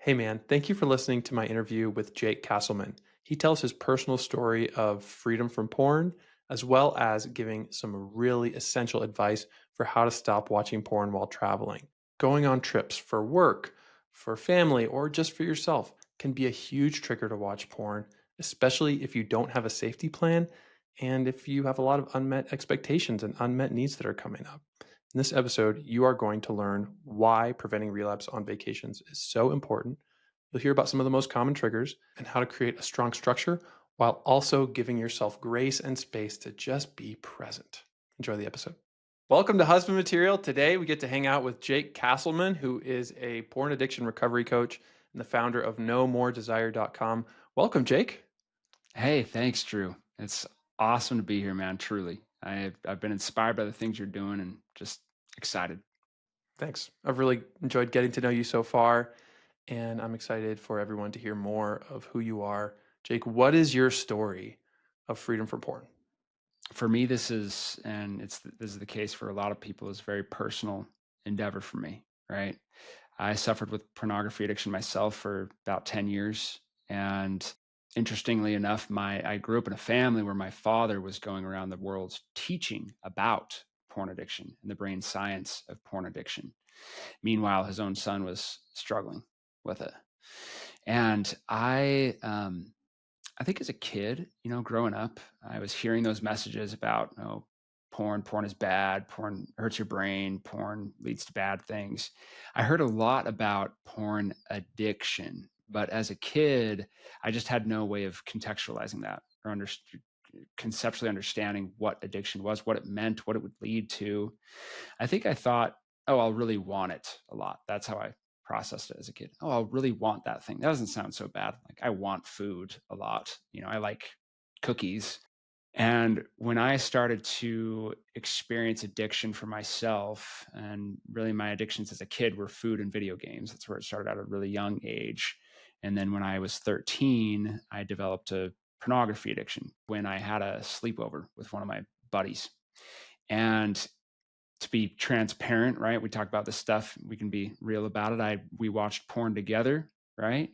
Hey man, thank you for listening to my interview with Jake Kastleman. He tells his personal story of freedom from porn, as well as giving some really essential advice for how to stop watching porn while traveling. Going on trips for work, for family, or just for yourself can be a huge trigger to watch porn, especially if you don't have a safety plan and if you have a lot of unmet expectations and unmet needs that are coming up. In this episode, you are going to learn why preventing relapse on vacations is so important. You'll hear about some of the most common triggers and how to create a strong structure while also giving yourself grace and space to just be present. Enjoy the episode. Welcome to Husband Material. Today, we get to hang out with Jake Kastleman, who is a porn addiction recovery coach and the founder of NoMoreDesire.com. Welcome, Jake. Hey, thanks, Drew. It's awesome to be here, man. Truly. I've been inspired by the things you're doing and just excited. Thanks. I've really enjoyed getting to know you so far, and I'm excited for everyone to hear more of who you are. Jake, what is your story of freedom from porn? For me, this is the case for a lot of people, is a very personal endeavor for me, right? I suffered with pornography addiction myself for about 10 years. And interestingly enough, I grew up in a family where my father was going around the world teaching about porn addiction and the brain science of porn addiction. Meanwhile, his own son was struggling with it. And I think as a kid, growing up, I was hearing those messages about, porn is bad, porn hurts your brain, porn leads to bad things. I heard a lot about porn addiction, but as a kid, I just had no way of contextualizing that or conceptually understanding what addiction was, what it meant, what it would lead to. I think I thought, oh, I'll really want it a lot. That's how I processed it as a kid. Oh, I'll really want that thing. That doesn't sound so bad. Like, I want food a lot. I like cookies. And when I started to experience addiction for myself, and really my addictions as a kid were food and video games. That's where it started at a really young age. And then when I was 13, I developed a pornography addiction when I had a sleepover with one of my buddies. And to be transparent, right? We talk about this stuff. We can be real about it. We watched porn together, right?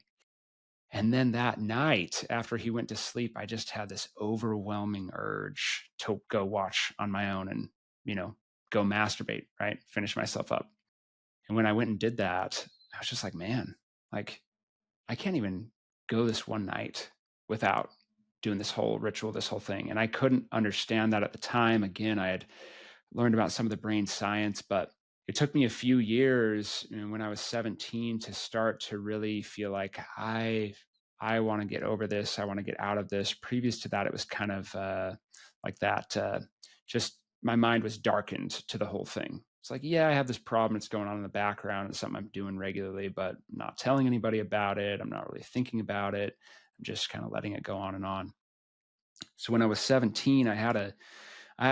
And then that night, after he went to sleep, I just had this overwhelming urge to go watch on my own and, go masturbate, right? Finish myself up. And when I went and did that, I was just like, man, like, I can't even go this one night without doing this whole ritual, this whole thing. And I couldn't understand that at the time. Again, I had learned about some of the brain science, but it took me a few years, when I was 17, to start to really feel like I want to get over this. I want to get out of this. Previous to that, it was kind of like that. Just my mind was darkened to the whole thing. It's like, yeah, I have this problem. It's going on in the background. It's something I'm doing regularly, but I'm not telling anybody about it. I'm not really thinking about it. I'm just kind of letting it go on and on. So when I was 17, I had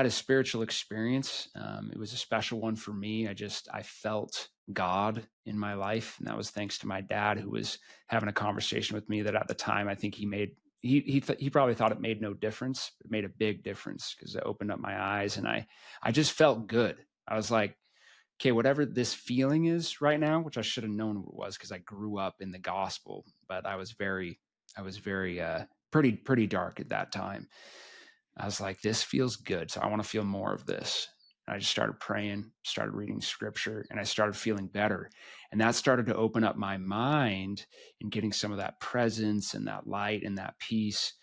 a spiritual experience. It was a special one for me. I felt God in my life, and that was thanks to my dad, who was having a conversation with me that at the time I think he probably thought it made no difference. It made a big difference because it opened up my eyes, and I just felt good. I was like, okay, whatever this feeling is right now, which I should have known what it was because I grew up in the gospel, but I was very pretty dark at that time. I was like, this feels good. So I want to feel more of this. And I just started praying, started reading scripture, and I started feeling better. And that started to open up my mind and getting some of that presence and that light and that peace.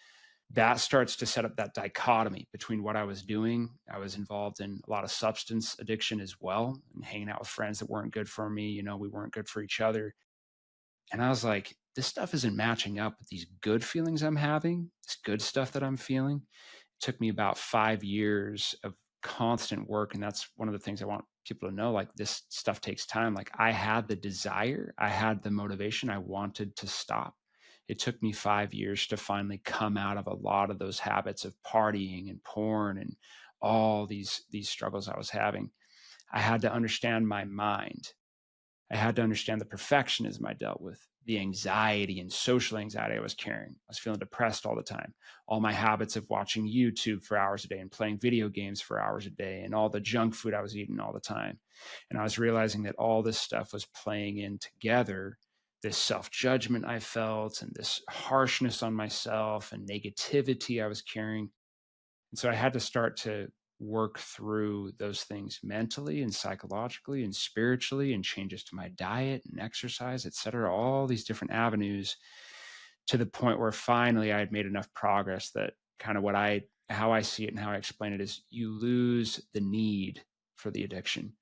That starts to set up that dichotomy between what I was doing. I was involved in a lot of substance addiction as well, and hanging out with friends that weren't good for me. We weren't good for each other. And I was like, this stuff isn't matching up with these good feelings I'm having, this good stuff that I'm feeling. Took me about 5 years of constant work. And that's one of the things I want people to know. Like, this stuff takes time. Like, I had the desire, I had the motivation, I wanted to stop. It took me 5 years to finally come out of a lot of those habits of partying and porn and all these struggles I was having. I had to understand my mind. I had to understand the perfectionism I dealt with, the anxiety and social anxiety I was carrying. I was feeling depressed all the time. All my habits of watching YouTube for hours a day and playing video games for hours a day, and all the junk food I was eating all the time. And I was realizing that all this stuff was playing in together this self-judgment I felt and this harshness on myself and negativity I was carrying. And so I had to start to work through those things mentally and psychologically and spiritually, and changes to my diet and exercise, et cetera, all these different avenues, to the point where finally I had made enough progress that kind of how I see it and how I explain it is you lose the need for the addiction.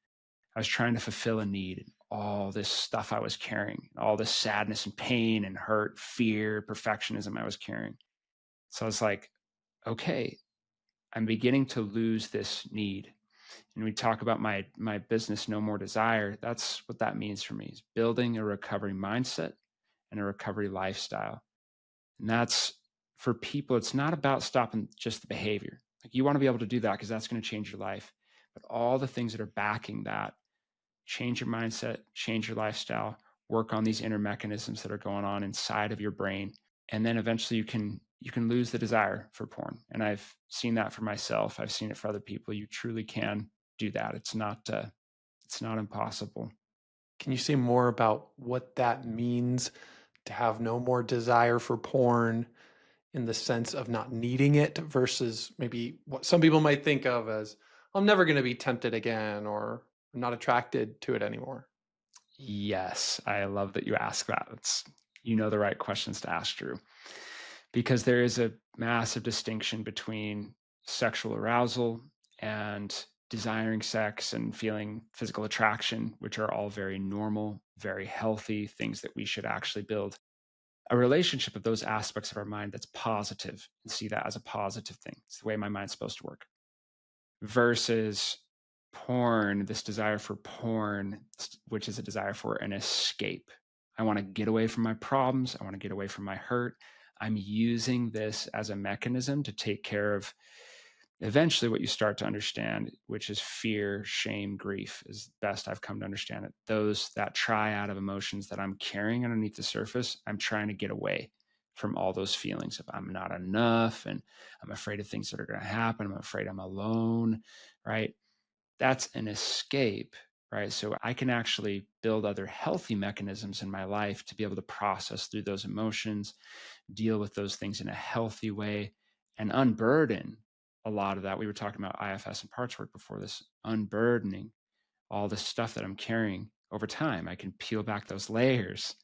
I was trying to fulfill a need, and all this stuff I was carrying, all this sadness and pain and hurt, fear, perfectionism I was carrying. So I was like, okay, I'm beginning to lose this need. And we talk about my business, No More Desire. That's what that means for me, is building a recovery mindset and a recovery lifestyle. And that's, for people, it's not about stopping just the behavior. Like, you want to be able to do that because that's going to change your life. But all the things that are backing that, change your mindset, change your lifestyle, work on these inner mechanisms that are going on inside of your brain, and then eventually you can lose the desire for porn. And I've seen that for myself. I've seen it for other people. You truly can do that. It's not impossible. Can you say more about what that means to have no more desire for porn in the sense of not needing it versus maybe what some people might think of as I'm never going to be tempted again or I'm not attracted to it anymore? Yes, I love that you ask that. It's You know the right questions to ask, Drew, because there is a massive distinction between sexual arousal and desiring sex and feeling physical attraction, which are all very normal, very healthy things that we should actually build a relationship of those aspects of our mind that's positive and see that as a positive thing. It's the way my mind's supposed to work. Versus porn, this desire for porn, which is a desire for an escape. I want to get away from my problems. I want to get away from my hurt. I'm using this as a mechanism to take care of eventually what you start to understand, which is fear, shame, grief, is best I've come to understand it. That triad of emotions that I'm carrying underneath the surface, I'm trying to get away from all those feelings of I'm not enough, and I'm afraid of things that are going to happen. I'm afraid I'm alone, right? That's an escape, right? So I can actually build other healthy mechanisms in my life to be able to process through those emotions, deal with those things in a healthy way, and unburden a lot of that. We were talking about IFS and parts work before this, unburdening all the stuff that I'm carrying over time. I can peel back those layers.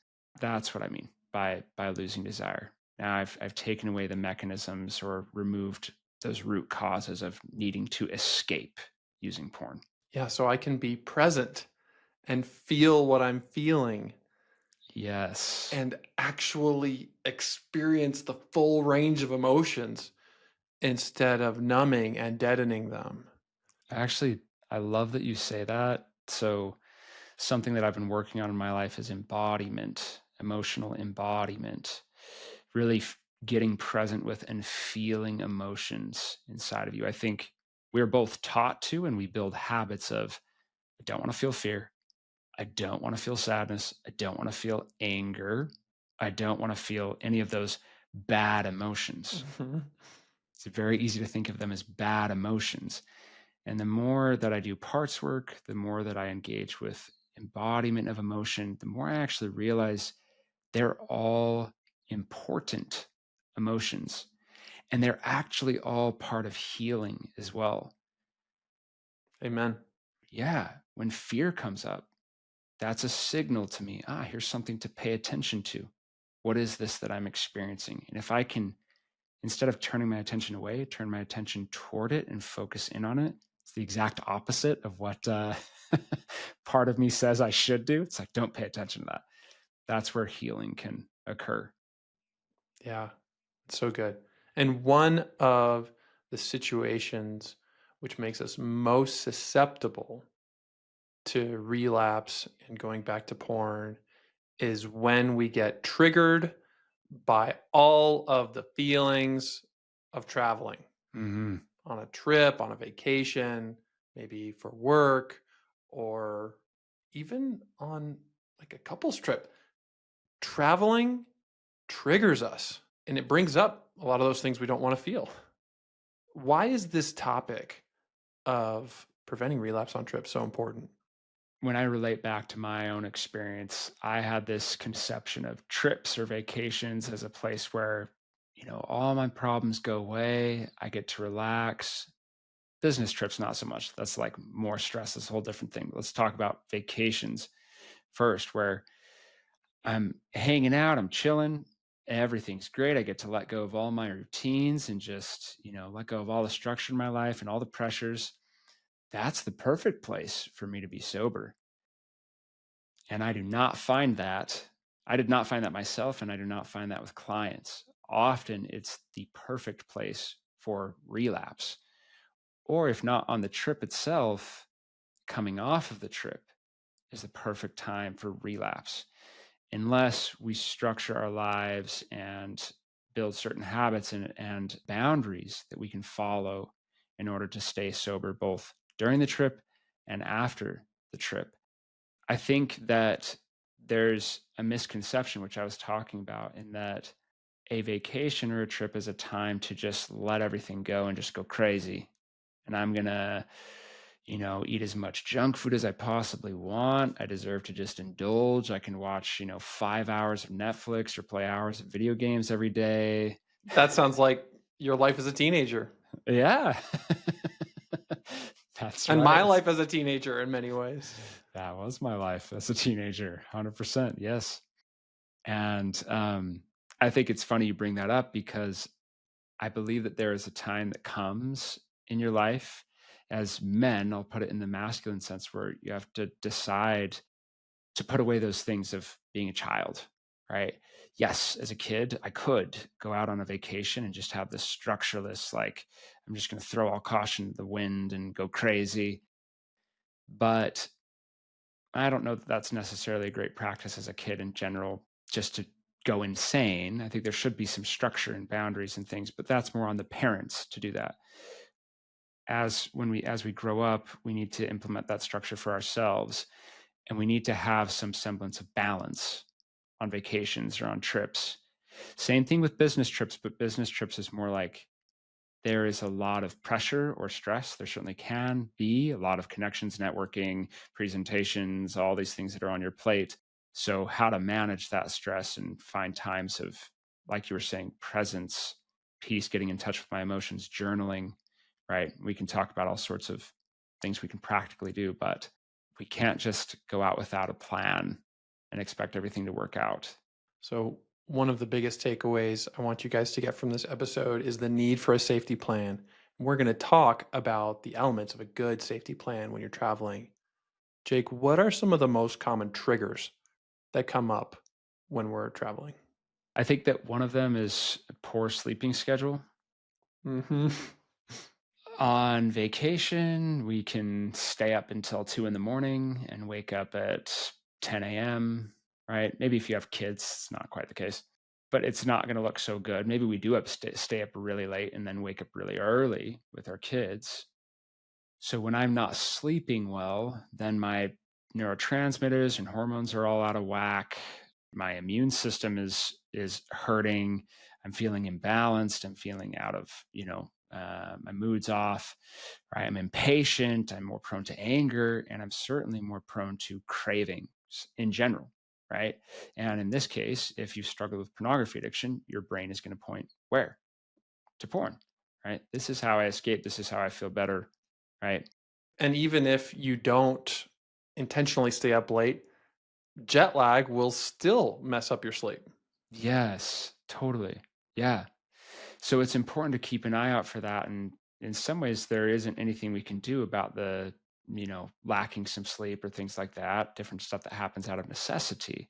That's what I mean by losing desire. Now I've taken away the mechanisms or removed those root causes of needing to escape using porn. Yeah, so I can be present and feel what I'm feeling Yes. and actually experience the full range of emotions instead of numbing and deadening them. Actually, I love that you say that. So something that I've been working on in my life is embodiment, emotional embodiment, really getting present with and feeling emotions inside of you. I think we're both taught to, and we build habits of, I don't want to feel fear. I don't want to feel sadness. I don't want to feel anger. I don't want to feel any of those bad emotions. Mhm. It's very easy to think of them as bad emotions. And the more that I do parts work, the more that I engage with embodiment of emotion, the more I actually realize they're all important emotions. And they're actually all part of healing as well. Amen. Yeah. When fear comes up, that's a signal to me. Here's something to pay attention to. What is this that I'm experiencing? And if I can, instead of turning my attention away, turn my attention toward it and focus in on it, it's the exact opposite of what part of me says I should do. It's like, don't pay attention to that. That's where healing can occur. Yeah, it's so good. And one of the situations which makes us most susceptible to relapse and going back to porn is when we get triggered by all of the feelings of traveling Hmm. on a trip, on a vacation, maybe for work, or even on like a couple's trip. Traveling triggers us and it brings up a lot of those things we don't want to feel. Why is this topic of preventing relapse on trips so important? when I relate back to my own experience, I had this conception of trips or vacations as a place where, all my problems go away. I get to relax. Business trips, not so much. That's like more stress. That's a whole different thing. Let's talk about vacations first, where I'm hanging out, I'm chilling, everything's great. I get to let go of all my routines and just, let go of all the structure in my life and all the pressures. That's the perfect place for me to be sober. And I do not find that. I did not find that myself, and I do not find that with clients. Often it's the perfect place for relapse. Or if not on the trip itself, coming off of the trip is the perfect time for relapse. Unless we structure our lives and build certain habits and boundaries that we can follow in order to stay sober both during the trip and after the trip. I think that there's a misconception, which I was talking about, in that a vacation or a trip is a time to just let everything go and just go crazy. And I'm going to, eat as much junk food as I possibly want. I deserve to just indulge. I can watch, 5 hours of Netflix or play hours of video games every day. That sounds like your life as a teenager Yeah. That's and right. my life as a teenager in many ways. That was my life as a teenager. 100%. Yes. And I think it's funny you bring that up because I believe that there is a time that comes in your life as men, I'll put it in the masculine sense, where you have to decide to put away those things of being a child, right? Yes, as a kid, I could go out on a vacation and just have this structureless, like, I'm just going to throw all caution to the wind and go crazy. But I don't know that that's necessarily a great practice as a kid in general, just to go insane. I think there should be some structure and boundaries and things, but that's more on the parents to do that. As we grow up, we need to implement that structure for ourselves, and we need to have some semblance of balance on vacations or on trips. Same thing with business trips, but business trips is more like there is a lot of pressure or stress. There certainly can be a lot of connections, networking, presentations, all these things that are on your plate. So, how to manage that stress and find times of, like you were saying, presence, peace, getting in touch with my emotions, journaling, right? We can talk about all sorts of things we can practically do, but we can't just go out without a plan and expect everything to work out. So, one of the biggest takeaways I want you guys to get from this episode is the need for a safety plan. We're going to talk about the elements of a good safety plan when you're traveling. Jake, what are some of the most common triggers that come up when we're traveling? I think that one of them is a poor sleeping schedule. Hmm. On vacation, we can stay up until 2 in the morning and wake up at 10 a.m., right? Maybe if you have kids, it's not quite the case, but it's not going to look so good. Maybe we do have stay up really late and then wake up really early with our kids. So when I'm not sleeping well, then my neurotransmitters and hormones are all out of whack. My immune system is hurting. I'm feeling imbalanced. I'm feeling out of, my mood's off, right? I'm impatient. I'm more prone to anger, and I'm certainly more prone to cravings in general, right? And in this case, if you struggle with pornography addiction, your brain is going to point where? To porn, right? This is how I escape. This is how I feel better, right? And even if you don't intentionally stay up late, jet lag will still mess up your sleep. Yes, totally. Yeah. So it's important to keep an eye out for that. And in some ways, there isn't anything we can do about the, lacking some sleep or things like that, different stuff that happens out of necessity.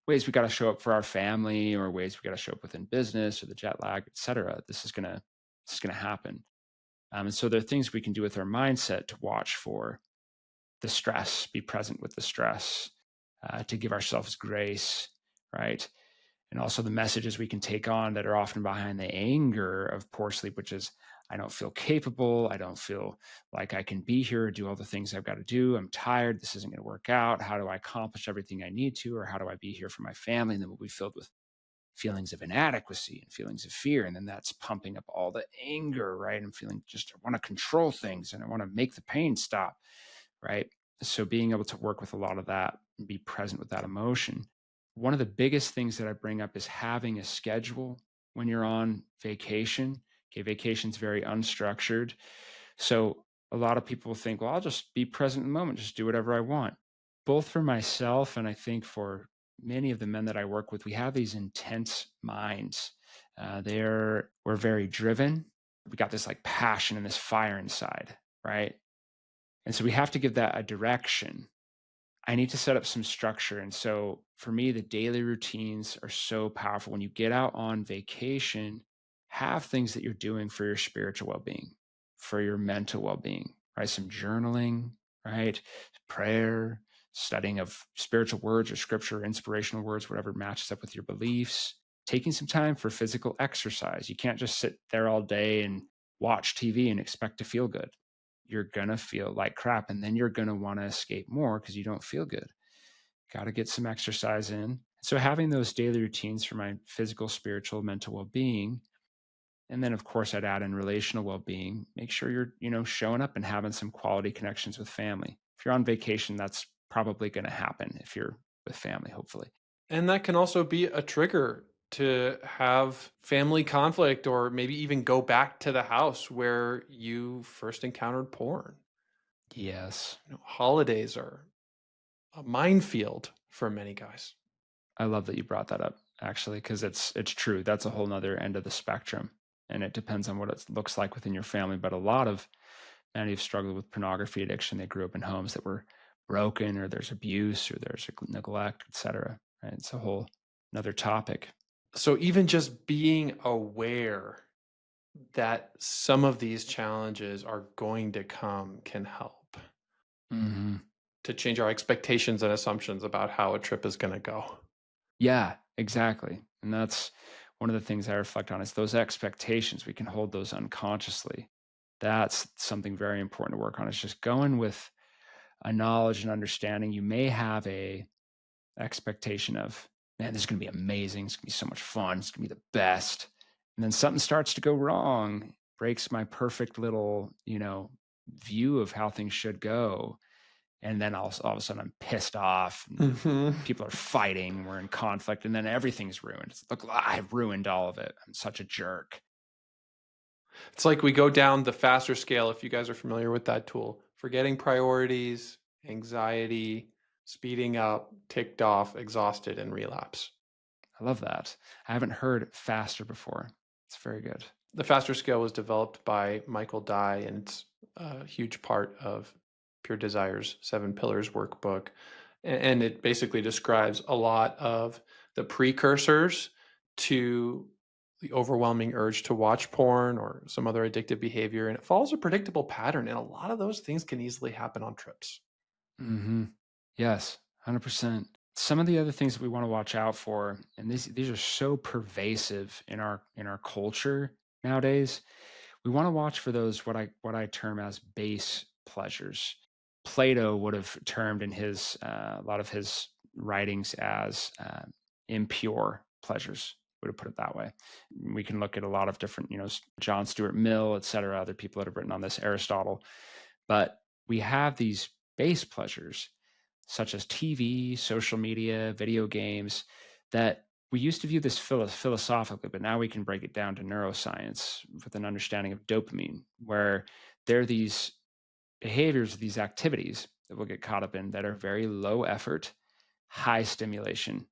Ways we got to show up for our family or ways we got to show up within business or the jet lag, et cetera. This is gonna happen. And so there are things we can do with our mindset to watch for the stress, be present with the stress, to give ourselves grace, right? And also the messages we can take on that are often behind the anger of poor sleep, which is, I don't feel capable. I don't feel like I can be here, do all the things I've got to do. I'm tired. This isn't going to work out. How do I accomplish everything I need to? Or how do I be here for my family? And then we'll be filled with feelings of inadequacy and feelings of fear. And then that's pumping up all the anger, right? I'm feeling just, I want to control things and I want to make the pain stop, right? So being able to work with a lot of that and be present with that emotion. One of the biggest things that I bring up is having a schedule when you're on vacation. Okay, vacation's very unstructured. So a lot of people think, well, I'll just be present in the moment, just do whatever I want. Both for myself and I think for many of the men that I work with, we have these intense minds. We're very driven. We got this like passion and this fire inside, right? And so we have to give that a direction. I need to set up some structure. And so for me, the daily routines are so powerful. When you get out on vacation, have things that you're doing for your spiritual well being, for your mental well being, right? Some journaling, right? Prayer, studying of spiritual words or scripture, or inspirational words, whatever matches up with your beliefs. Taking some time for physical exercise. You can't just sit there all day and watch TV and expect to feel good. You're going to feel like crap. And then you're going to want to escape more because you don't feel good. Got to get some exercise in. So, having those daily routines for my physical, spiritual, mental well being. And then, of course, I'd add in relational well being. Make sure you're, showing up and having some quality connections with family. If you're on vacation, that's probably going to happen if you're with family, hopefully. And that can also be a trigger to have family conflict or maybe even go back to the house where you first encountered porn. Yes. Holidays are a minefield for many guys. I love that you brought that up actually, because it's true. That's a whole nother end of the spectrum. And it depends on what it looks like within your family. But a lot of men who've struggled with pornography addiction, they grew up in homes that were broken, or there's abuse, or there's neglect, etc. Right? It's a whole another topic. So even just being aware that some of these challenges are going to come can help Hmm. to change our expectations and assumptions about how a trip is going to go. Yeah, exactly. And that's one of the things I reflect on is those expectations. We can hold those unconsciously. That's something very important to work on. Is just going with a knowledge and understanding. You may have a expectation of, man, this is going to be amazing. It's going to be so much fun. It's going to be the best. And then something starts to go wrong, breaks my perfect little, view of how things should go. And then all of a sudden I'm pissed off. And Mhm. people are fighting. We're in conflict. And then everything's ruined. It's like, I've ruined all of it. I'm such a jerk. It's like we go down the faster scale, if you guys are familiar with that tool. Forgetting priorities, anxiety, speeding up, ticked off, exhausted, and relapse. I love that. I haven't heard faster before. It's very good. The faster scale was developed by Michael Dye, and it's a huge part of Pure Desire's Seven Pillars workbook. And it basically describes a lot of the precursors to the overwhelming urge to watch porn or some other addictive behavior. And it follows a predictable pattern. And a lot of those things can easily happen on trips. Hmm. Yes, 100%. Some of the other things that we want to watch out for, and these are so pervasive in our culture nowadays. We want to watch for those what I term as base pleasures. Plato would have termed in his a lot of his writings as impure pleasures. Would have put it that way. We can look at a lot of different, John Stuart Mill, et cetera, other people that have written on this, Aristotle. But we have these base pleasures, such as TV, social media, video games, that we used to view this philosophically, but now we can break it down to neuroscience with an understanding of dopamine, where there are these behaviors, these activities that we'll get caught up in that are very low effort, high stimulation,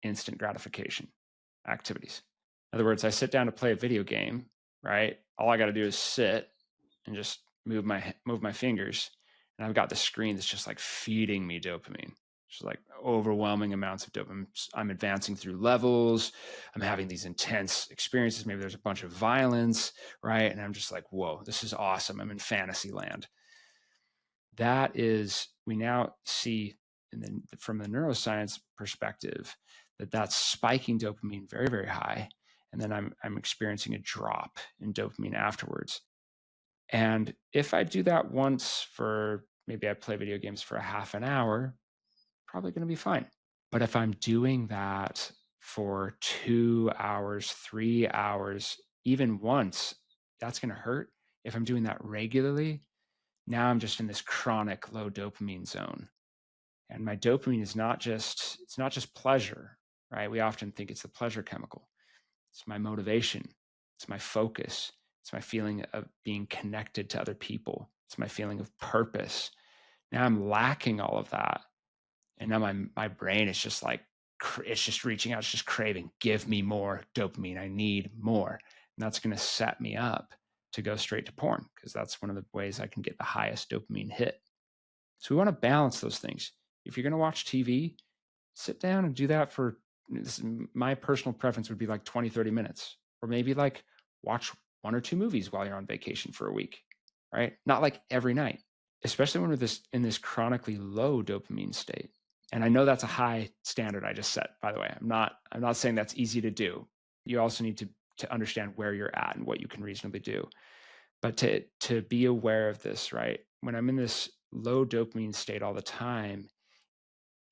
instant gratification activities. In other words, I sit down to play a video game, right? All I got to do is sit and just move my fingers, and I've got the screen that's just like feeding me dopamine. Just like overwhelming amounts of dopamine. I'm advancing through levels. I'm having these intense experiences. Maybe there's a bunch of violence, right? And I'm just like, whoa, this is awesome. I'm in fantasy land. That is, we now see, and then from the neuroscience perspective, that's spiking dopamine very, very high. And then I'm experiencing a drop in dopamine afterwards. And if I do that once for maybe I play video games for a half an hour, probably going to be fine. But if I'm doing that for 2 hours, 3 hours, even once, that's going to hurt. If I'm doing that regularly, now I'm just in this chronic low dopamine zone. And my dopamine is not just pleasure, right? We often think it's the pleasure chemical. It's my motivation, it's my focus, it's my feeling of being connected to other people, it's my feeling of purpose. Now I'm lacking all of that. And now my brain is just like it's just reaching out, it's just craving, give me more dopamine. I need more. And that's going to set me up to go straight to porn because that's one of the ways I can get the highest dopamine hit. So we want to balance those things. If you're going to watch TV, sit down and do that for my personal preference would be like 20, 30 minutes, or maybe like watch one or two movies while you're on vacation for a week, right? Not like every night, especially when we're in this chronically low dopamine state. And I know that's a high standard I just set, by the way. I'm not saying that's easy to do. You also need to understand where you're at and what you can reasonably do. But to be aware of this, right? When I'm in this low dopamine state all the time,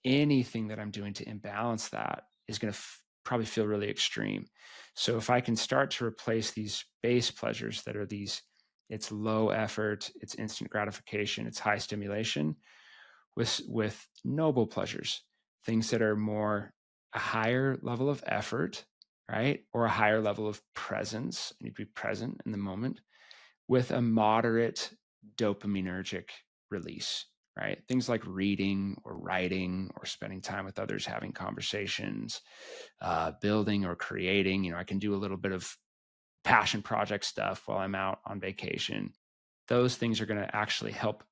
anything that I'm doing to imbalance that is going to probably feel really extreme. So if I can start to replace these base pleasures that are it's low effort, it's instant gratification, it's high stimulation with noble pleasures, things that are more a higher level of effort, right? Or a higher level of presence. I need to be present in the moment with a moderate dopaminergic release, right? Things like reading or writing or spending time with others, having conversations, building or creating. I can do a little bit of passion project stuff while I'm out on vacation. Those things are going to actually help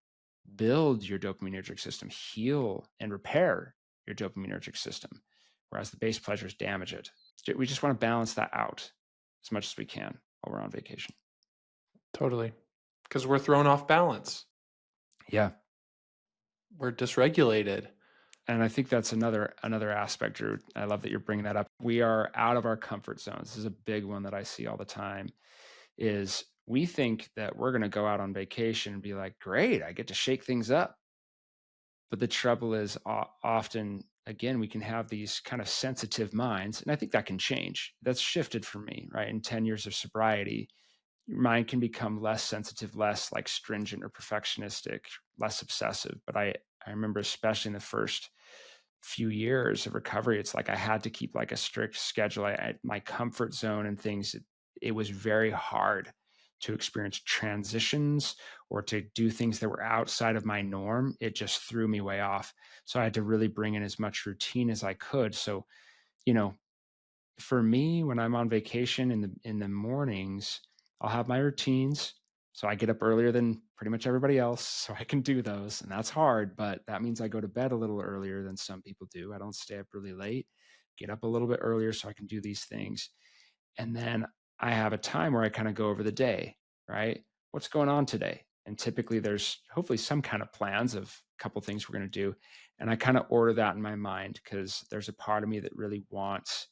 build your dopaminergic system, heal and repair your dopaminergic system, whereas the base pleasures damage it. We just want to balance that out as much as we can while we're on vacation. Totally. Because we're thrown off balance. Yeah. We're dysregulated. And I think that's another aspect, Drew. I love that you're bringing that up. We are out of our comfort zones. This is a big one that I see all the time. Is we think that we're going to go out on vacation and be like, great, I get to shake things up. But the trouble is, often, again, we can have these kind of sensitive minds, and I think that can change. That's shifted for me, right? In 10 years of sobriety, your mind can become less sensitive, less like stringent or perfectionistic, less obsessive. But I remember, especially in the first few years of recovery, it's like I had to keep like a strict schedule. My comfort zone and things, it was very hard to experience transitions or to do things that were outside of my norm. It just threw me way off. So I had to really bring in as much routine as I could. So, you know, for me, when I'm on vacation in the mornings, I'll have my routines. So I get up earlier than pretty much everybody else, so I can do those, and that's hard, but that means I go to bed a little earlier than some people do. I don't stay up really late, get up a little bit earlier so I can do these things. And then I have a time where I kind of go over the day, right? What's going on today? And typically there's hopefully some kind of plans of a couple things we're going to do. And I kind of order that in my mind because there's a part of me that really wants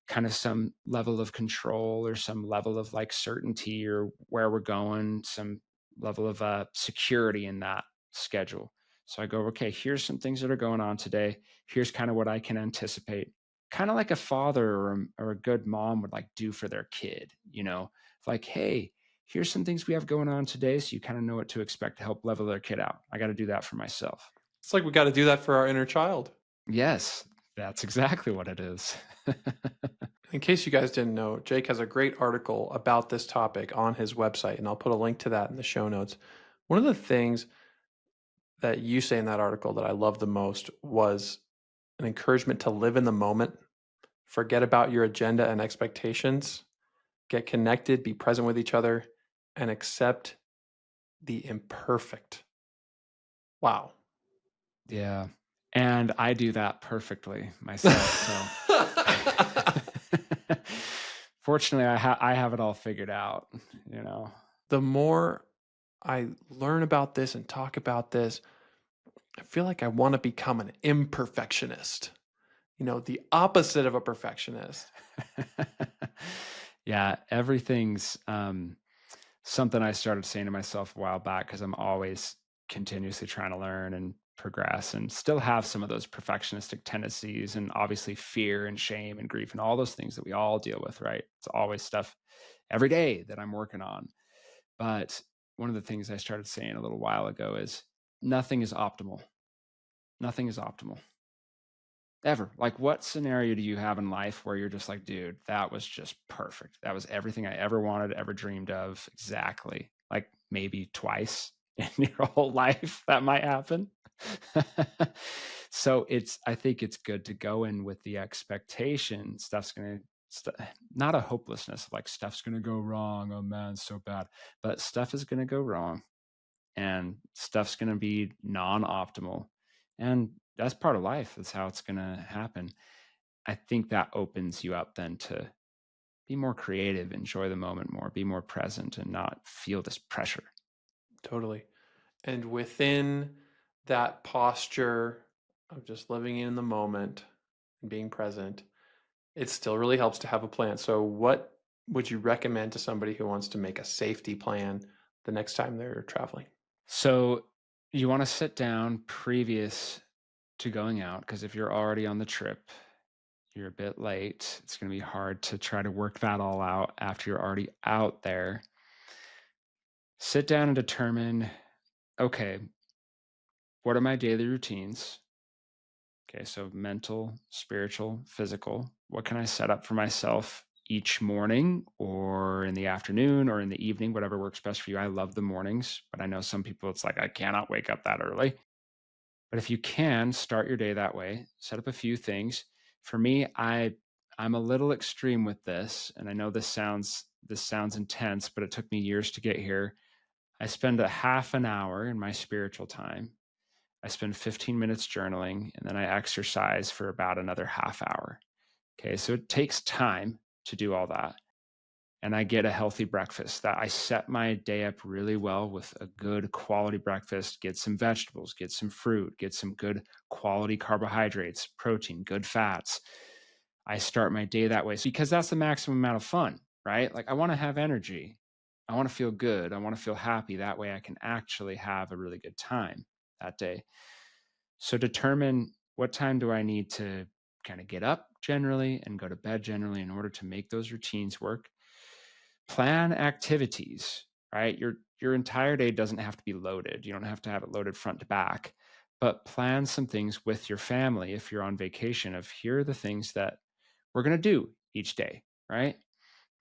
kind of some level of control or some level of like certainty or where we're going, some level of security in that schedule. So I go, okay, here's some things that are going on today. Here's kind of what I can anticipate, kind of like a father or a good mom would like do for their kid, like, hey, here's some things we have going on today. So you kind of know what to expect to help level their kid out. I got to do that for myself. It's like we got to do that for our inner child. Yes, that's exactly what it is. In case you guys didn't know, Jake has a great article about this topic on his website, and I'll put a link to that in the show notes. One of the things that you say in that article that I love the most was an encouragement to live in the moment, forget about your agenda and expectations, get connected, be present with each other, and accept the imperfect. Wow. Yeah. And I do that perfectly myself. So fortunately, I have it all figured out. The more I learn about this and talk about this, I feel like I want to become an imperfectionist, the opposite of a perfectionist. Yeah, everything's something I started saying to myself a while back because I'm always continuously trying to learn and progress and still have some of those perfectionistic tendencies and obviously fear and shame and grief and all those things that we all deal with, right? It's always stuff every day that I'm working on. But one of the things I started saying a little while ago is nothing is optimal. Nothing is optimal ever. Like, what scenario do you have in life where you're just like, dude, that was just perfect. That was everything I ever wanted, ever dreamed of. Exactly. Like maybe twice in your whole life that might happen. So I think it's good to go in with the expectation stuff's going to, not a hopelessness, like stuff's going to go wrong. Oh man, it's so bad. But stuff is going to go wrong and stuff's going to be non-optimal, and that's part of life. That's how it's going to happen. I think that opens you up then to be more creative, enjoy the moment more, be more present, and not feel this pressure. Totally. And within that posture of just living in the moment and being present, it still really helps to have a plan. So, what would you recommend to somebody who wants to make a safety plan the next time they're traveling? So you want to sit down previous to going out, because if you're already on the trip, you're a bit late. It's going to be hard to try to work that all out after you're already out there. Sit down and determine, okay, what are my daily routines? Okay, so mental, spiritual, physical. What can I set up for myself each morning or in the afternoon or in the evening, whatever works best for you? I love the mornings, but I know some people it's like, I cannot wake up that early. But if you can start your day that way, set up a few things. For me, I'm a little extreme with this, and I know this sounds intense, but it took me years to get here. I spend a half an hour in my spiritual time. I spend 15 minutes journaling, and then I exercise for about another half hour. Okay, so it takes time to do all that. And I get a healthy breakfast that I set my day up really well with a good quality breakfast, get some vegetables, get some fruit, get some good quality carbohydrates, protein, good fats. I start my day that way because that's the maximum amount of fun, right? Like I want to have energy. I want to feel good. I want to feel happy. That way I can actually have a really good time that day. So determine what time do I need to kind of get up generally and go to bed generally in order to make those routines work. Plan activities, right? Your entire day doesn't have to be loaded. You don't have to have it loaded front to back, but plan some things with your family if you're on vacation of here are the things that we're going to do each day, right?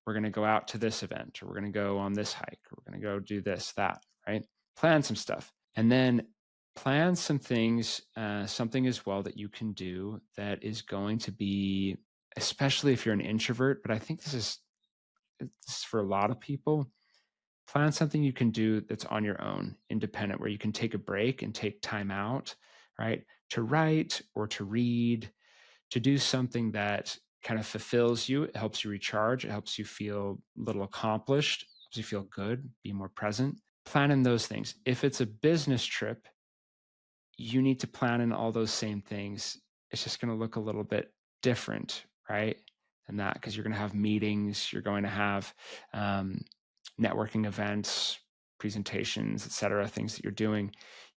We're going to go out to this event or we're going to go on this hike or we're going to go do this, that, right? Plan some stuff. And then plan some things, something as well that you can do that is going to be, especially if you're an introvert, but I think this is for a lot of people. Plan something you can do that's on your own, independent, where you can take a break and take time out, right? To write or to read, to do something that kind of fulfills you. It helps you recharge. It helps you feel a little accomplished, helps you feel good, be more present. Plan in those things. If it's a business trip, you need to plan in all those same things. It's just going to look a little bit different, right? Than that, because you're going to have meetings, you're going to have um, networking events, presentations, etc., things that you're doing.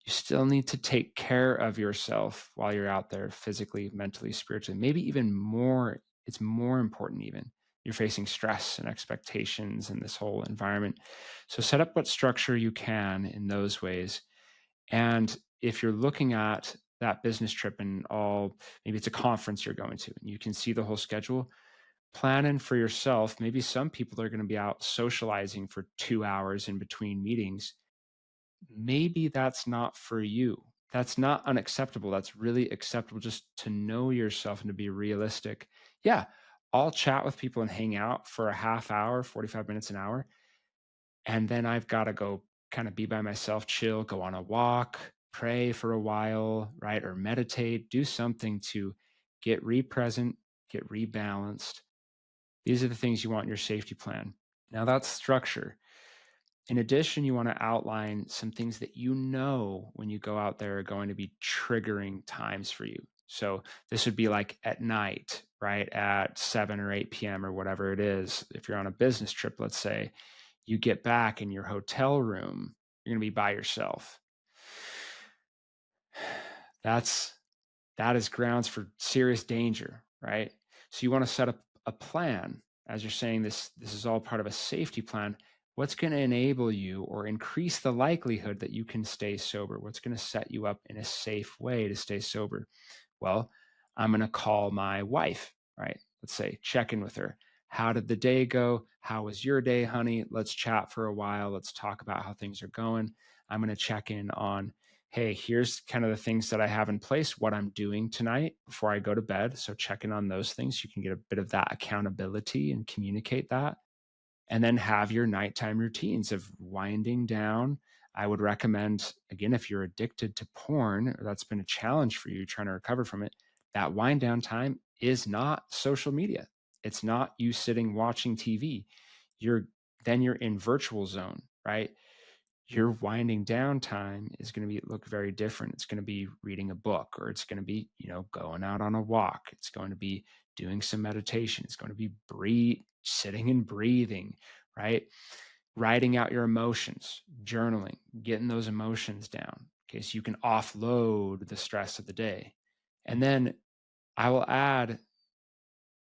You still need to take care of yourself while you're out there physically, mentally, spiritually, maybe even more. It's more important, even. You're facing stress and expectations in this whole environment. So set up what structure you can in those ways, and if you're looking at that business trip and all, maybe it's a conference you're going to, and you can see the whole schedule, plan in for yourself. Maybe some people are going to be out socializing for 2 hours in between meetings. Maybe that's not for you. That's not unacceptable. That's really acceptable just to know yourself and to be realistic. Yeah, I'll chat with people and hang out for a half hour, 45 minutes, an hour, and then I've got to go kind of be by myself, chill, go on a walk, pray for a while, right? Or meditate, do something to get re-present, get rebalanced. These are the things you want in your safety plan. Now that's structure. In addition, you want to outline some things that you know when you go out there are going to be triggering times for you. So this would be like at night, right? At 7 or 8 p.m. or whatever it is. If you're on a business trip, let's say, you get back in your hotel room, you're going to be by yourself. That's that is grounds for serious danger, right? So you want to set up a plan. As you're saying, this is all part of a safety plan. What's going to enable you or increase the likelihood that you can stay sober? What's going to set you up in a safe way to stay sober? Well, I'm going to call my wife, right? Let's say, check in with her. How did the day go? How was your day, honey? Let's chat for a while. Let's talk about how things are going. I'm going to check in on, hey, here's kind of the things that I have in place, what I'm doing tonight before I go to bed. So check in on those things. You can get a bit of that accountability and communicate that, and then have your nighttime routines of winding down. I would recommend, again, if you're addicted to porn, or that's been a challenge for you trying to recover from it, that wind down time is not social media. It's not you sitting watching TV. You're you're in virtual zone, right? Your winding down time is going to be look very different. It's going to be reading a book, or it's going to be, going out on a walk. It's going to be doing some meditation. It's going to be sitting and breathing, right? Writing out your emotions, journaling, getting those emotions down. Okay, so you can offload the stress of the day. And then I will add,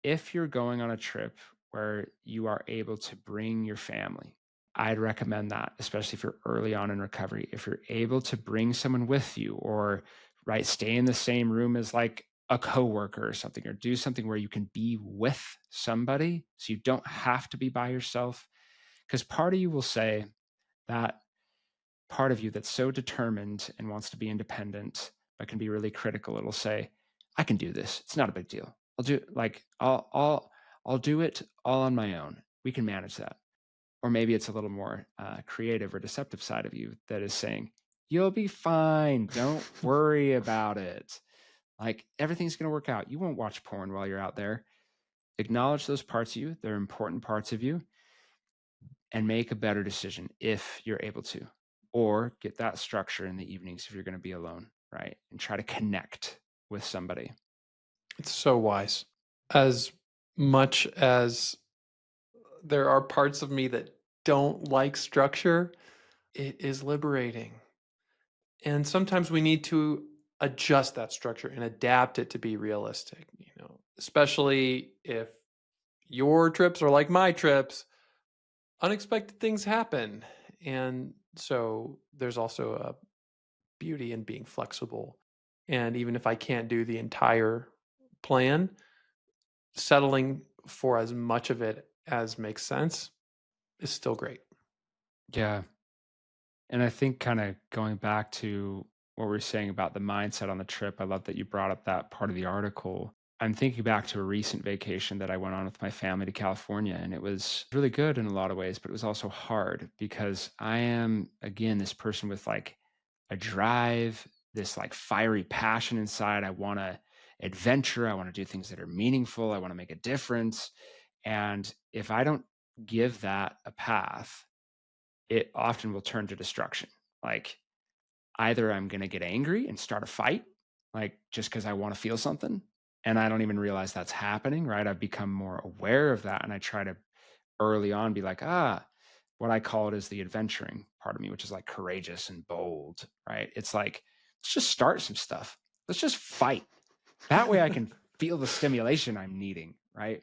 if you're going on a trip where you are able to bring your family, I'd recommend that, especially if you're early on in recovery. If you're able to bring someone with you, or right, stay in the same room as like a coworker or something, or do something where you can be with somebody so you don't have to be by yourself. Because part of you will say, that part of you that's so determined and wants to be independent but can be really critical, it'll say, I can do this, it's not a big deal, I'll do it all on my own, we can manage that. Or maybe it's a little more creative or deceptive side of you that is saying, you'll be fine, don't worry about it, like everything's going to work out, you won't watch porn while you're out there. Acknowledge those parts of you, they're important parts of you, and make a better decision if you're able to. Or get that structure in the evenings if you're going to be alone, right? And try to connect with somebody. It's so wise. As much as there are parts of me that don't like structure, it is liberating. And sometimes we need to adjust that structure and adapt it to be realistic, especially if your trips are like my trips, unexpected things happen. And so there's also a beauty in being flexible. And even if I can't do the entire plan, settling for as much of it as makes sense is still great. Yeah. And I think kind of going back to what we are saying about the mindset on the trip, I love that you brought up that part of the article. I'm thinking back to a recent vacation that I went on with my family to California, and it was really good in a lot of ways, but it was also hard because I am, again, this person with like a drive, this like fiery passion inside. I want to adventure. I want to do things that are meaningful. I want to make a difference. And if I don't give that a path, it often will turn to destruction. Like either I'm going to get angry and start a fight, like just because I want to feel something. And I don't even realize that's happening, right? I've become more aware of that. And I try to early on be like, what I call it is the adventuring part of me, which is like courageous and bold, right? It's like, let's just start some stuff. Let's just fight. That way I can feel the stimulation I'm needing, right?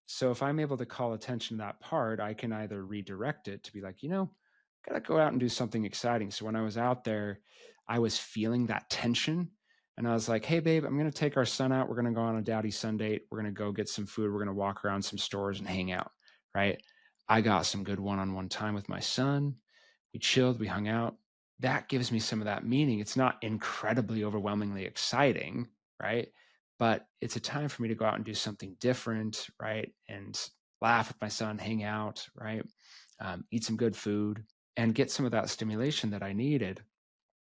So if I'm able to call attention to that part, I can either redirect it to be like, gotta go out and do something exciting. So when I was out there, I was feeling that tension. And I was like, hey, babe, I'm going to take our son out. We're going to go on a daddy sun date. We're going to go get some food. We're going to walk around some stores and hang out. Right. I got some good one on one time with my son. We chilled, we hung out. That gives me some of that meaning. It's not incredibly overwhelmingly exciting. Right. But it's a time for me to go out and do something different. Right. And laugh with my son, hang out. Right. Eat some good food and get some of that stimulation that I needed.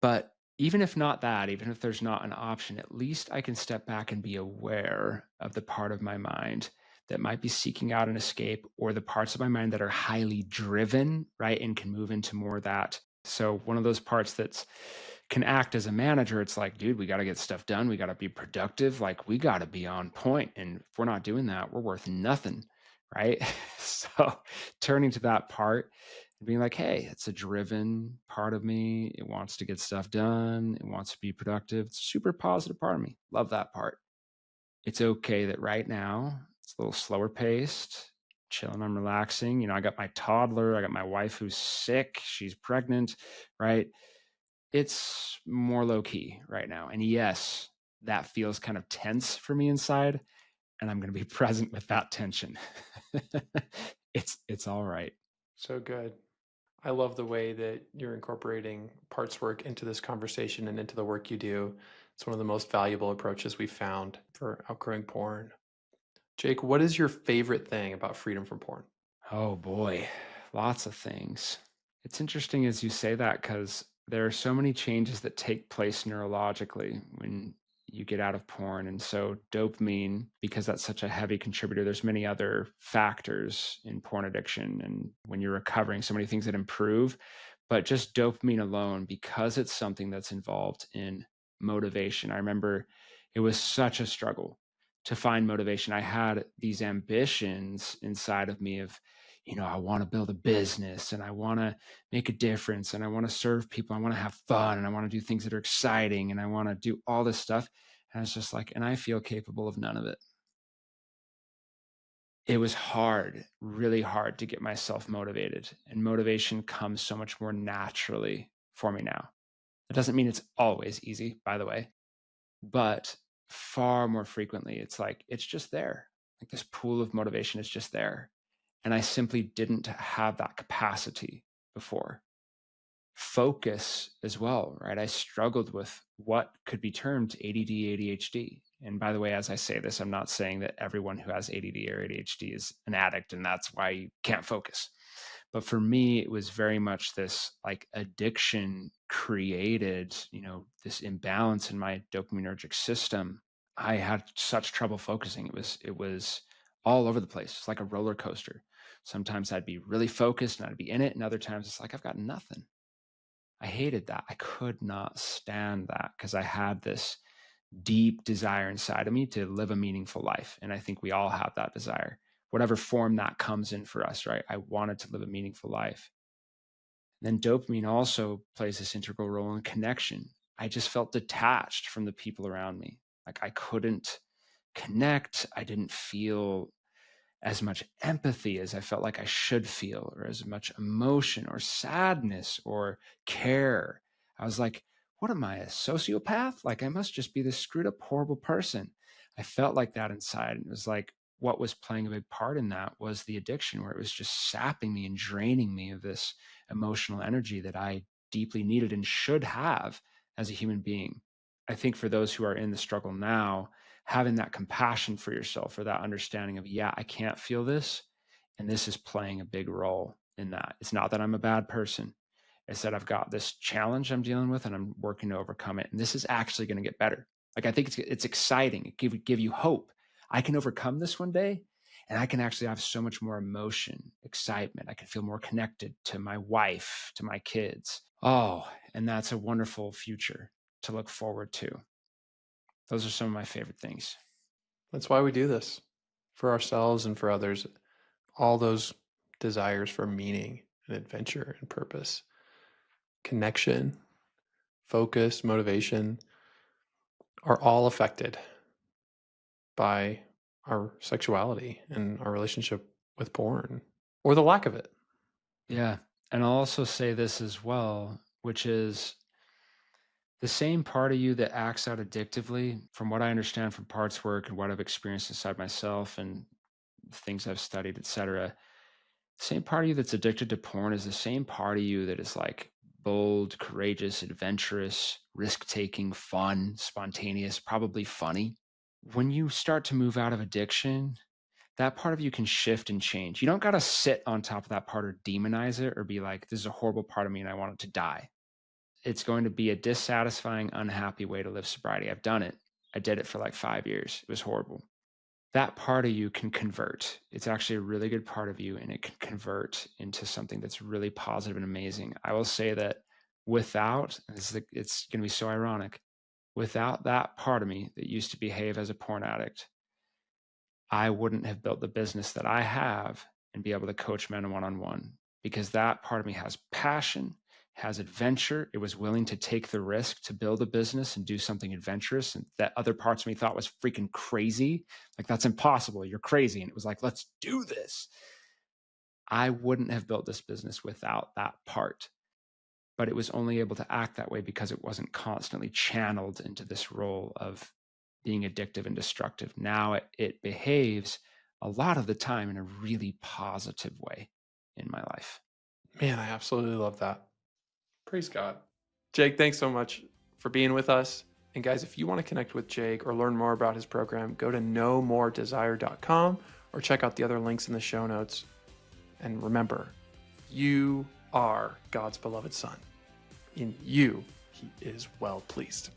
But even if not that, even if there's not an option, at least I can step back and be aware of the part of my mind that might be seeking out an escape, or the parts of my mind that are highly driven, right? And can move into more of that. So one of those parts that's can act as a manager, it's like, dude, we got to get stuff done. We got to be productive. Like we got to be on point. And if we're not doing that, we're worth nothing. Right. So turning to that part and being like, hey, it's a driven part of me. It wants to get stuff done. It wants to be productive. It's a super positive part of me. Love that part. It's okay that right now it's a little slower paced. chilling, I'm relaxing. I got my toddler, I got my wife who's sick, she's pregnant, right? It's more low key right now. And yes, that feels kind of tense for me inside, and I'm going to be present with that tension. It's all right. So good. I love the way that you're incorporating parts work into this conversation and into the work you do. It's one of the most valuable approaches we've found for outgrowing porn. Jake, what is your favorite thing about freedom from porn? Oh boy, lots of things. It's interesting as you say that because there are so many changes that take place neurologically when you get out of porn. And so dopamine, because that's such a heavy contributor, there's many other factors in porn addiction. And when you're recovering, so many things that improve. But just dopamine alone, because it's something that's involved in motivation. I remember it was such a struggle to find motivation. I had these ambitions inside of me of, I want to build a business and I want to make a difference and I want to serve people. I want to have fun and I want to do things that are exciting and I want to do all this stuff. And it's just like, and I feel capable of none of it. It was hard, really hard to get myself motivated. And motivation comes so much more naturally for me now. It doesn't mean it's always easy, by the way, but far more frequently, it's like, it's just there. Like this pool of motivation is just there. And I simply didn't have that capacity before. Focus as well, right? I struggled with what could be termed ADD, ADHD. And by the way, as I say this, I'm not saying that everyone who has ADD or ADHD is an addict and that's why you can't focus. But for me, it was very much this like addiction created, this imbalance in my dopaminergic system. I had such trouble focusing. It was all over the place. It's like a roller coaster. Sometimes I'd be really focused and I'd be in it, and other times it's like I've got nothing. I hated that. I could not stand that because I had this deep desire inside of me to live a meaningful life. And I think we all have that desire, whatever form that comes in for us, right? I wanted to live a meaningful life. And then dopamine also plays this integral role in connection. I just felt detached from the people around me. Like I couldn't connect. I didn't feel as much empathy as I felt like I should feel, or as much emotion or sadness or care. I was like, what am I, a sociopath? Like, I must just be this screwed up, horrible person. I felt like that inside. And it was like, what was playing a big part in that was the addiction, where it was just sapping me and draining me of this emotional energy that I deeply needed and should have as a human being. I think for those who are in the struggle now, having that compassion for yourself, or that understanding of, yeah, I can't feel this. And this is playing a big role in that. It's not that I'm a bad person. It's that I've got this challenge I'm dealing with and I'm working to overcome it. And this is actually going to get better. Like, I think it's exciting. It give you hope. I can overcome this one day, and I can actually have so much more emotion, excitement. I can feel more connected to my wife, to my kids. Oh, and that's a wonderful future to look forward to. Those are some of my favorite things. That's why we do this for ourselves and for others. All those desires for meaning and adventure and purpose, connection, focus, motivation are all affected by our sexuality and our relationship with porn or the lack of it. Yeah. And I'll also say this as well, which is the same part of you that acts out addictively, from what I understand from parts work and what I've experienced inside myself and things I've studied, et cetera. Same part of you that's addicted to porn is the same part of you that is like bold, courageous, adventurous, risk taking, fun, spontaneous, probably funny. When you start to move out of addiction, that part of you can shift and change. You don't got to sit on top of that part or demonize it or be like, this is a horrible part of me and I want it to die. It's going to be a dissatisfying, unhappy way to live sobriety. I've done it. I did it for like 5 years. It was horrible. That part of you can convert. It's actually a really good part of you, and it can convert into something that's really positive and amazing. I will say that without, it's going to be so ironic, without that part of me that used to behave as a porn addict, I wouldn't have built the business that I have and be able to coach men one-on-one, because that part of me has passion, has adventure. It was willing to take the risk to build a business and do something adventurous, and that other parts of me thought was freaking crazy. Like, that's impossible. You're crazy. And it was like, let's do this. I wouldn't have built this business without that part. But it was only able to act that way because it wasn't constantly channeled into this role of being addictive and destructive. Now it behaves a lot of the time in a really positive way in my life. Man, I absolutely love that. Praise God. Jake, thanks so much for being with us. And guys, if you want to connect with Jake or learn more about his program, go to knowmoredesire.com or check out the other links in the show notes. And remember, you are God's beloved son. In you, he is well pleased.